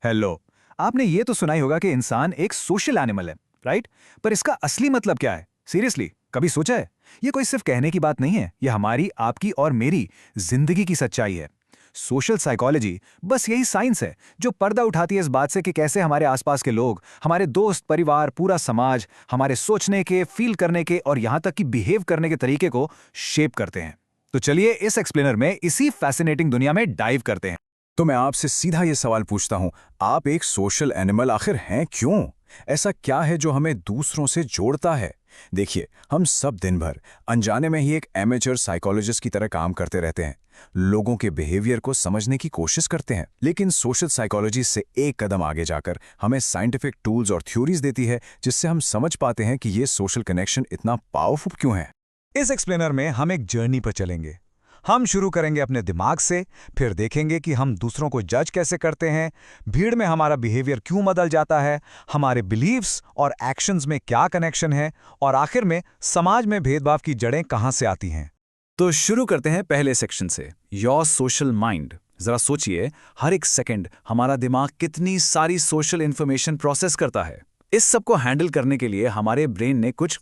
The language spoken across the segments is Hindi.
हेलो। आपने ये तो सुना ही होगा कि इंसान एक सोशल एनिमल है, राइट? पर इसका असली मतलब क्या है? सीरियसली कभी सोचा है? ये कोई सिर्फ कहने की बात नहीं है, ये हमारी, आपकी और मेरी जिंदगी की सच्चाई है। सोशल साइकोलॉजी बस यही साइंस है जो पर्दा उठाती है इस बात से कि कैसे हमारे आसपास के लोग, हमारे दोस्त, परिवार, पूरा समाज हमारे सोचने के, फील करने के और यहां तक कि बिहेव करने के तरीके को शेप करते हैं। तो चलिए इस एक्सप्लेनर में इसी फैसिनेटिंग दुनिया में डाइव करते हैं। तो मैं आपसे सीधा ये सवाल पूछता हूं, आप एक सोशल एनिमल आखिर हैं क्यों? ऐसा क्या है जो हमें दूसरों से जोड़ता है? देखिए, हम सब दिन भर अनजाने में ही एक एमेचर साइकोलॉजिस्ट की तरह काम करते रहते हैं। लोगों के बिहेवियर को समझने की कोशिश करते हैं, लेकिन सोशल साइकोलॉजी से एक कदम आगे जाकर हमें साइंटिफिक टूल्स और थ्योरीज देती है, जिससे हम समझ पाते हैं कि ये सोशल कनेक्शन इतना पावरफुल क्यों है। इस एक्सप्लेनर में हम एक जर्नी पर चलेंगे। हम शुरू करेंगे अपने दिमाग से, फिर देखेंगे कि हम दूसरों को जज कैसे करते हैं, भीड़ में हमारा बिहेवियर क्यों बदल जाता है, हमारे बिलीव्स और एक्शंस में क्या कनेक्शन है, और आखिर में समाज में भेदभाव की जड़ें कहां से आती हैं। तो शुरू करते हैं पहले सेक्शन से, योर सोशल माइंड। जरा सोचिए, हर एक सेकंड हमारा दिमाग कितनी सारी सोशल इंफॉर्मेशन प्रोसेस करता है। इस सब को हैंडल करने के लिए हमारे ब्रेन ने कुछ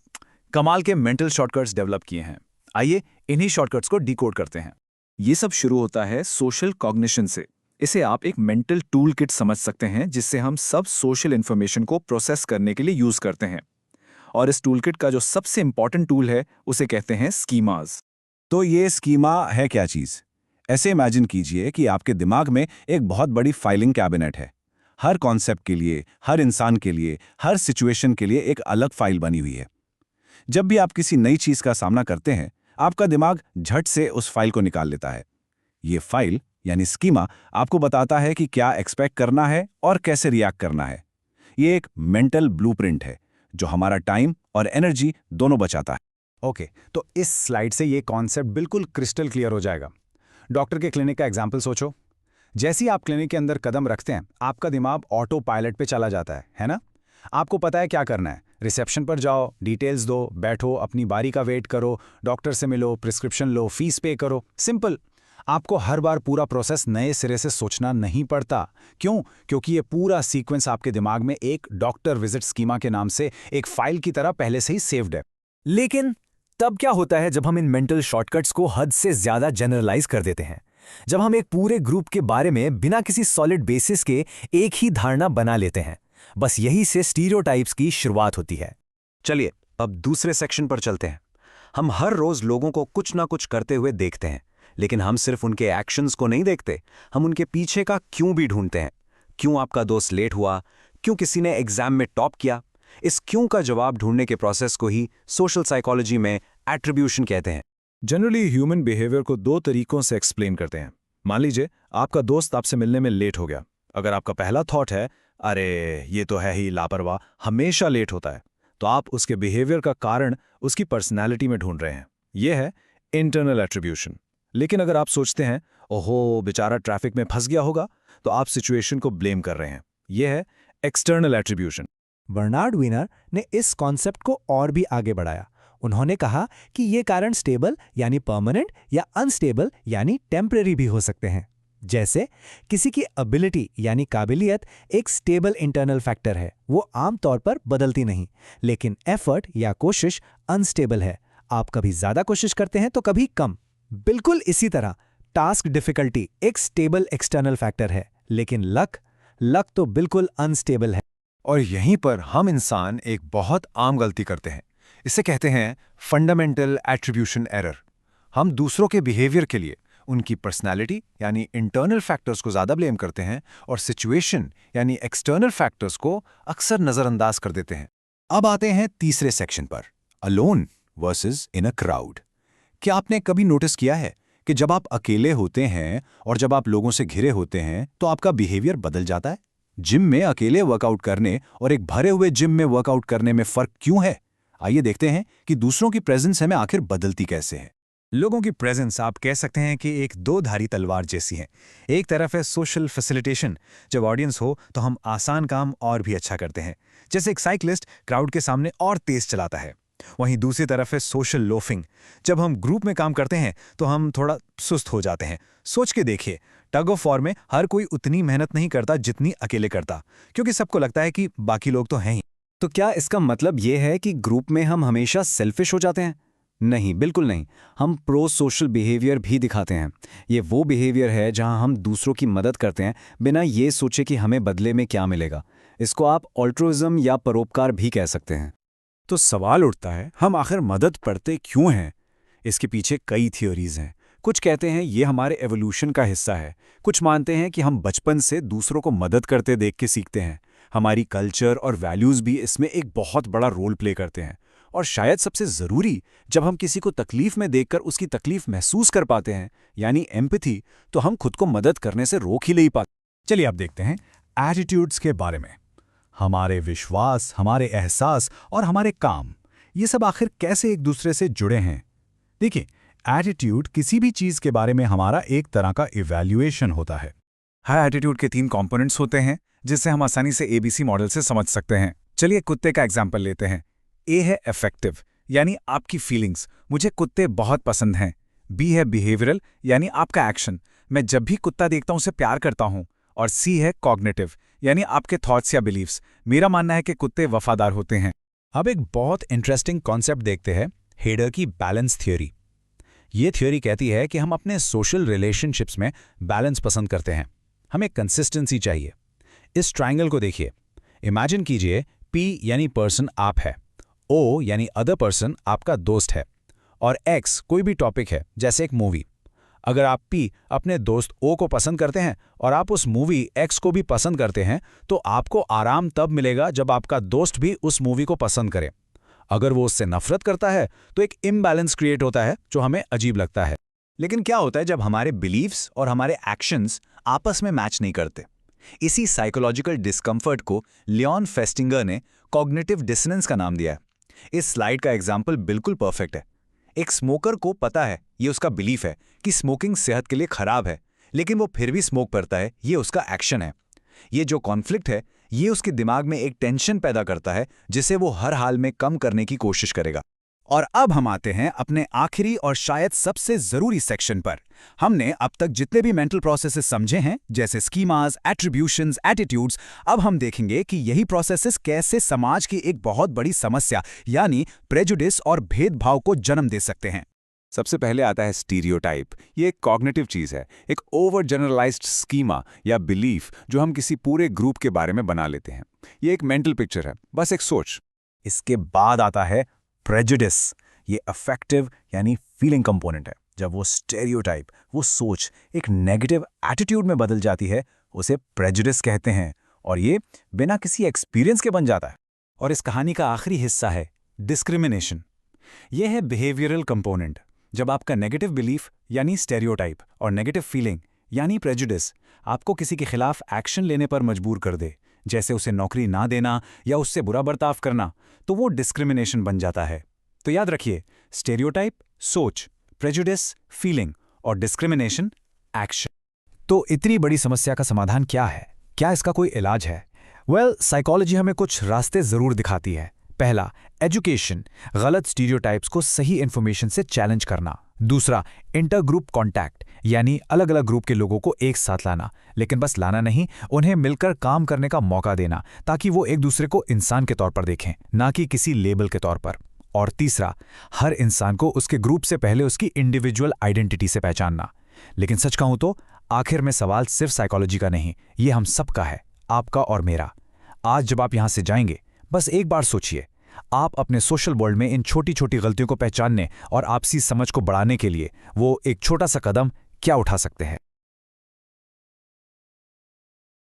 कमाल के मेंटल शॉर्टकट्स डेवलप किए हैं। आइए इन्हीं शॉर्टकट्स को डिकोड करते हैं। ये सब शुरू होता है सोशल कॉग्निशन से। इसे आप एक मेंटल टूल किट समझ सकते हैं, जिससे हम सब सोशल इंफॉर्मेशन को प्रोसेस करने के लिए यूज करते हैं। और इस टूल किट का जो सबसे इंपॉर्टेंट टूल है, उसे कहते हैं स्कीमाज। तो ये स्कीमा है क्या चीज़? ऐसे इमेजिन कीजिए कि आपके दिमाग में एक बहुत बड़ी फाइलिंग कैबिनेट है। हर कॉन्सेप्ट के लिए, हर इंसान के लिए, हर सिचुएशन के लिए एक अलग फाइल बनी हुई है। जब भी आप किसी नई चीज़ का सामना करते हैं, आपका दिमाग झट से उस फाइल को निकाल लेता है। ये फाइल यानी स्कीमा आपको बताता है कि क्या एक्सपेक्ट करना है और कैसे रिएक्ट करना है। ये एक मेंटल ब्लूप्रिंट है जो हमारा टाइम और एनर्जी दोनों बचाता है। ओके, तो इस स्लाइड से ये कॉन्सेप्ट बिल्कुल क्रिस्टल क्लियर हो जाएगा। डॉक्टर के क्लिनिक का एग्जाम्पल सोचो। जैसे ही आप क्लिनिक के अंदर कदम रखते हैं, आपका दिमाग ऑटो पायलट पे चला जाता है ना? आपको पता है क्या करना है। रिसेप्शन पर जाओ, डिटेल्स दो, बैठो, अपनी बारी का वेट करो, डॉक्टर से मिलो, प्रिस्क्रिप्शन लो, फीस पे करो। सिंपल। आपको हर बार पूरा प्रोसेस नए सिरे से सोचना नहीं पड़ता। क्यों? क्योंकि ये पूरा सीक्वेंस आपके दिमाग में एक डॉक्टर विजिट स्कीमा के नाम से एक फाइल की तरह पहले से ही सेव्ड है। लेकिन तब क्या होता है जब हम इन मेंटल शॉर्टकट्स को हद से ज्यादा जनरलाइज कर देते हैं? जब हम एक पूरे ग्रुप के बारे में बिना किसी सॉलिड बेसिस के एक ही धारणा बना लेते हैं। बस यही से स्टीरियोटाइप्स की शुरुआत होती है। चलिए अब दूसरे सेक्शन पर चलते हैं। हम हर रोज लोगों को कुछ ना कुछ करते हुए देखते हैं, लेकिन हम सिर्फ उनके एक्शंस को नहीं देखते, हम उनके पीछे का क्यों भी ढूंढते हैं। क्यों आपका दोस्त लेट हुआ? क्यों किसी ने एग्जाम में टॉप किया? इस क्यों का जवाब ढूंढने के प्रोसेस को ही सोशल साइकोलॉजी में एट्रीब्यूशन कहते हैं। जनरली ह्यूमन बिहेवियर को दो तरीकों से एक्सप्लेन करते हैं। मान लीजिए आपका दोस्त आपसे मिलने में लेट हो गया। अगर आपका पहला थॉट है, अरे ये तो है ही लापरवाह, हमेशा लेट होता है, तो आप उसके बिहेवियर का कारण उसकी पर्सनैलिटी में ढूंढ रहे हैं। यह है इंटरनल एट्रीब्यूशन। लेकिन अगर आप सोचते हैं, ओहो बेचारा ट्रैफिक में फंस गया होगा, तो आप सिचुएशन को ब्लेम कर रहे हैं। यह है एक्सटर्नल एट्रीब्यूशन। बर्नार्ड विनर ने इस कॉन्सेप्ट को और भी आगे बढ़ाया। उन्होंने कहा कि ये कारण स्टेबल यानी परमानेंट या अनस्टेबल यानी टेम्परेरी भी हो सकते हैं। जैसे किसी की एबिलिटी यानी काबिलियत एक स्टेबल इंटरनल फैक्टर है, वो आमतौर पर बदलती नहीं, लेकिन एफर्ट या कोशिश अनस्टेबल है। आप कभी ज्यादा कोशिश करते हैं तो कभी कम। बिल्कुल इसी तरह टास्क डिफिकल्टी एक स्टेबल एक्सटर्नल फैक्टर है, लेकिन लक तो बिल्कुल अनस्टेबल है। और यहीं पर हम इंसान एक बहुत आम गलती करते हैं। इसे कहते हैं फंडामेंटल एट्रीब्यूशन एरर। हम दूसरों के बिहेवियर के लिए उनकी पर्सनैलिटी यानी इंटरनल फैक्टर्स को ज़्यादा ब्लेम करते हैं और सिचुएशन यानी एक्सटर्नल फैक्टर्स को अक्सर नज़रअंदाज कर देते हैं। अब आते हैं तीसरे सेक्शन पर, alone versus in a crowd. क्या आपने कभी नोटिस किया है कि जब आप अकेले होते हैं और जब आप लोगों से घिरे होते हैं तो आपका बिहेवियर बदल जाता है? जिम में अकेले वर्कआउट करने और एक भरे हुए जिम में वर्कआउट करने में फ़र्क क्यों है? आइए देखते हैं कि दूसरों की प्रेजेंस हमें आखिर बदलती कैसे है। लोगों की प्रेजेंस आप कह सकते हैं कि एक दो धारी तलवार जैसी है। एक तरफ है सोशल फैसिलिटेशन। जब ऑडियंस हो तो हम आसान काम और भी अच्छा करते हैं, जैसे एक साइकिलिस्ट क्राउड के सामने और तेज चलाता है। वहीं दूसरी तरफ है सोशल लोफिंग। जब हम ग्रुप में काम करते हैं तो हम थोड़ा सुस्त हो जाते हैं। सोच के देखिए, टग ऑफ वॉर में हर कोई उतनी मेहनत नहीं करता जितनी अकेले करता, क्योंकि सबको लगता है कि बाकी लोग तो हैं ही। तो क्या इसका मतलब ये है कि ग्रुप में हम हमेशा सेल्फिश हो जाते हैं? नहीं, बिल्कुल नहीं। हम प्रो सोशल बिहेवियर भी दिखाते हैं। ये वो बिहेवियर है जहां हम दूसरों की मदद करते हैं बिना ये सोचे कि हमें बदले में क्या मिलेगा। इसको आप ऑल्ट्रुइज्म या परोपकार भी कह सकते हैं। तो सवाल उठता है, हम आखिर मदद पढ़ते क्यों हैं? इसके पीछे कई थियोरीज हैं। कुछ कहते हैं ये हमारे एवोल्यूशन का हिस्सा है, कुछ मानते हैं कि हम बचपन से दूसरों को मदद करते देख के सीखते हैं। हमारी कल्चर और वैल्यूज़ भी इसमें एक बहुत बड़ा रोल प्ले करते हैं। और शायद सबसे ज़रूरी, जब हम किसी को तकलीफ में देखकर उसकी तकलीफ महसूस कर पाते हैं, यानी एम्पैथी, तो हम खुद को मदद करने से रोक ही नहीं पाते। चलिए अब देखते हैं एटीट्यूड्स के बारे में। हमारे विश्वास, हमारे एहसास और हमारे काम, ये सब आखिर कैसे एक दूसरे से जुड़े हैं? देखिए, एटीट्यूड किसी भी चीज़ के बारे में हमारा एक तरह का इवैल्यूएशन होता है। हर एटीट्यूड के 3 कंपोनेंट्स होते हैं, जिससे हम आसानी से एबीसी मॉडल से समझ सकते हैं। चलिए कुत्ते का एग्जाम्पल लेते हैं। ए है अफेक्टिव, यानी आपकी फीलिंग्स, मुझे कुत्ते बहुत पसंद हैं। बी है बिहेवियरल, यानी आपका एक्शन, मैं जब भी कुत्ता देखता हूं उसे प्यार करता हूं। और सी है कॉग्निटिव, यानी आपके थॉट्स या बिलीव्स, मेरा मानना है कि कुत्ते वफादार होते हैं। अब एक बहुत इंटरेस्टिंग कॉन्सेप्ट देखते हैं, हेडर की बैलेंस थ्योरी। ये थ्योरी कहती है कि हम अपने सोशल रिलेशनशिप्स में बैलेंस पसंद करते हैं। हमें कंसिस्टेंसी चाहिए। इस ट्रायंगल को देखिए। इमेजिन कीजिए P यानी पर्सन आप है, O यानी अदर पर्सन आपका दोस्त है, और X कोई भी टॉपिक है, जैसे एक मूवी। अगर आप P अपने दोस्त O को पसंद करते हैं और आप उस मूवी X को भी पसंद करते हैं, तो आपको आराम तब मिलेगा जब आपका दोस्त भी उस मूवी को पसंद करे। अगर वो उससे नफरत करता है तो एक इम्बैलेंस क्रिएट होता है जो हमें अजीब लगता है। लेकिन क्या होता है जब हमारे बिलीव्स और हमारे एक्शंस आपस में मैच नहीं करते? इसी साइकोलॉजिकल डिस्कम्फर्ट को लियोन फेस्टिंगर ने कॉग्निटिव डिसोनेंस का नाम दिया है। इस स्लाइड का एग्जाम्पल बिल्कुल परफेक्ट है। एक स्मोकर को पता है, ये उसका बिलीफ है कि स्मोकिंग सेहत के लिए खराब है, लेकिन वो फिर भी स्मोक करता है, ये उसका एक्शन है। ये जो कॉन्फ्लिक्ट है, ये उसके दिमाग में एक टेंशन पैदा करता है जिसे वो हर हाल में कम करने की कोशिश करेगा। और अब हम आते हैं अपने आखिरी और शायद सबसे जरूरी सेक्शन पर। हमने अब तक जितने भी मेंटल प्रोसेसेस समझे हैं, जैसे स्कीमास, एट्रीब्यूशंस, एटीट्यूड्स, अब हम देखेंगे कि यही प्रोसेसेस कैसे समाज की एक बहुत बड़ी समस्या यानी प्रेजुडिस और भेदभाव को जन्म दे सकते हैं। सबसे पहले आता है स्टीरियोटाइप। ये एक कॉग्निटिव चीज़ है, एक ओवर जनरलाइज्ड स्कीमा या बिलीफ जो हम किसी पूरे ग्रुप के बारे में बना लेते हैं। ये एक मेंटल पिक्चर है, बस एक सोच। इसके बाद आता है प्रेजुडिस। ये अफेक्टिव यानी फीलिंग कंपोनेंट है। जब वो स्टेरियोटाइप, वो सोच एक नेगेटिव एटीट्यूड में बदल जाती है, उसे प्रेजुडिस कहते हैं, और ये बिना किसी एक्सपीरियंस के बन जाता है। और इस कहानी का आखिरी हिस्सा है डिस्क्रिमिनेशन। ये है बिहेवियरल कंपोनेंट। जब आपका नेगेटिव बिलीफ यानी स्टेरियोटाइप और नेगेटिव फीलिंग यानी प्रेजुडिस आपको किसी के खिलाफ एक्शन लेने पर मजबूर कर दे, जैसे उसे नौकरी ना देना या उससे बुरा बर्ताव करना, तो वो डिस्क्रिमिनेशन बन जाता है। तो याद रखिए, स्टेरियोटाइप सोच, प्रेजुडिस फीलिंग और डिस्क्रिमिनेशन एक्शन। तो इतनी बड़ी समस्या का समाधान क्या है? क्या इसका कोई इलाज है? साइकोलॉजी हमें कुछ रास्ते जरूर दिखाती है। पहला, एजुकेशन, गलत स्टीरियोटाइप्स को सही इंफॉर्मेशन से चैलेंज करना। दूसरा, इंटर ग्रुप कॉन्टैक्ट, यानी अलग अलग ग्रुप के लोगों को एक साथ लाना, लेकिन बस लाना नहीं, उन्हें मिलकर काम करने का मौका देना, ताकि वो एक दूसरे को इंसान के तौर पर देखें, ना कि किसी लेबल के तौर पर। और तीसरा, हर इंसान को उसके ग्रुप से पहले उसकी इंडिविजुअल आइडेंटिटी से पहचानना। लेकिन सच कहूं तो आखिर में सवाल सिर्फ साइकोलॉजी का नहीं, ये हम सबका है, आपका और मेरा। आज जब आप यहां से जाएंगे, बस एक बार सोचिए, आप अपने सोशल वर्ल्ड में इन छोटी छोटी गलतियों को पहचानने और आपसी समझ को बढ़ाने के लिए वो एक छोटा सा कदम क्या उठा सकते हैं।